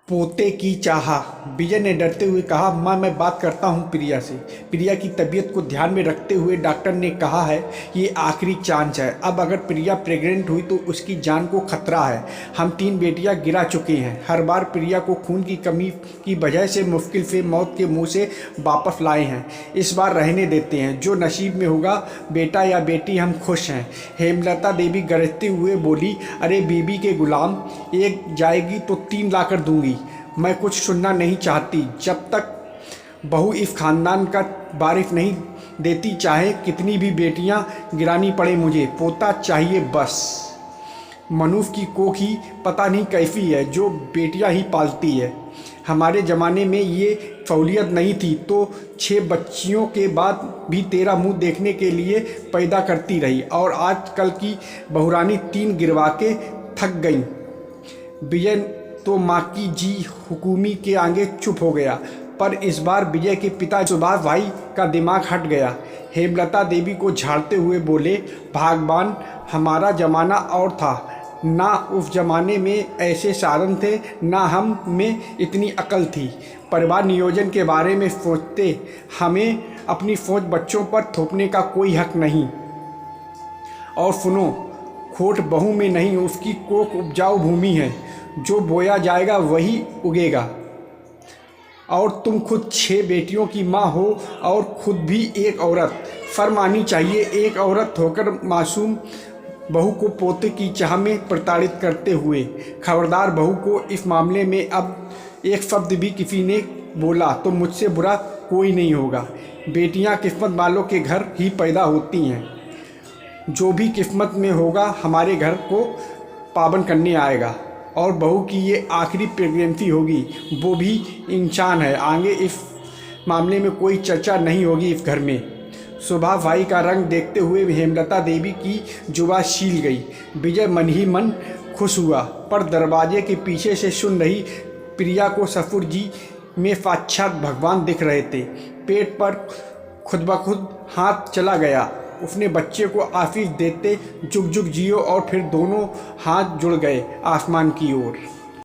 पोते की चाह। विजय ने डरते हुए कहा, माँ मैं बात करता हूँ प्रिया से। प्रिया की तबीयत को ध्यान में रखते हुए डॉक्टर ने कहा है ये आखिरी चांस है। अब अगर प्रिया प्रेग्नेंट हुई तो उसकी जान को खतरा है। हम 3 बेटियां गिरा चुके हैं। हर बार प्रिया को खून की कमी की वजह से मुश्किल से मौत के मुंह से वापस लाए हैं। इस बार रहने देते हैं, जो नसीब में होगा, बेटा या बेटी हम खुश हैं। हेमलता देवी गरजते हुए बोली, अरे बीबी के गुलाम, एक जाएगी तो 3 लाकर दूंगी। मैं कुछ सुनना नहीं चाहती। जब तक बहू इस खानदान का वारिस नहीं देती, चाहे कितनी भी बेटियां गिरानी पड़े, मुझे पोता चाहिए बस। मनुष्य की कोख ही पता नहीं कैसी है, जो बेटियां ही पालती है। हमारे ज़माने में ये सहूलियत नहीं थी तो 6 बच्चियों के बाद भी तेरा मुंह देखने के लिए पैदा करती रही, और आजकल की बहुरानी 3 गिरवा के थक गई। विजय तो माँ की जी हुकूमी के आगे चुप हो गया, पर इस बार विजय के पिता सुभाष भाई का दिमाग हट गया। हेमलता देवी को झाड़ते हुए बोले, भगवान, हमारा ज़माना और था। ना उस ज़माने में ऐसे साधन थे, ना हम में इतनी अकल थी। परिवार नियोजन के बारे में सोचते, हमें अपनी सोच बच्चों पर थोपने का कोई हक नहीं। और सुनो, खोट बहू में नहीं, उसकी कोख उपजाऊ भूमि है। जो बोया जाएगा वही उगेगा। और तुम खुद 6 बेटियों की माँ हो और खुद भी एक औरत। शर्म आनी चाहिए एक औरत होकर मासूम बहू को पोते की चाह में प्रताड़ित करते हुए। खबरदार, बहू को इस मामले में अब एक शब्द भी किसी ने बोला तो मुझसे बुरा कोई नहीं होगा। बेटियां किस्मत वालों के घर ही पैदा होती हैं। जो भी किस्मत में होगा हमारे घर को पावन करने आएगा। और बहू की ये आखिरी प्रेगनेंसी होगी, वो भी इंसान है। आगे इस मामले में कोई चर्चा नहीं होगी इस घर में। सुभाष भाई का रंग देखते हुए हेमलता देवी की जुबान सील गई। विजय मन ही मन खुश हुआ, पर दरवाजे के पीछे से सुन रही प्रिया को ससुर जी में साक्षात भगवान दिख रहे थे। पेट पर खुद ब खुद हाथ चला गया। उसने बच्चे को आशीष देते जुग जुग जियो, और फिर दोनों हाथ जुड़ गए आसमान की ओर।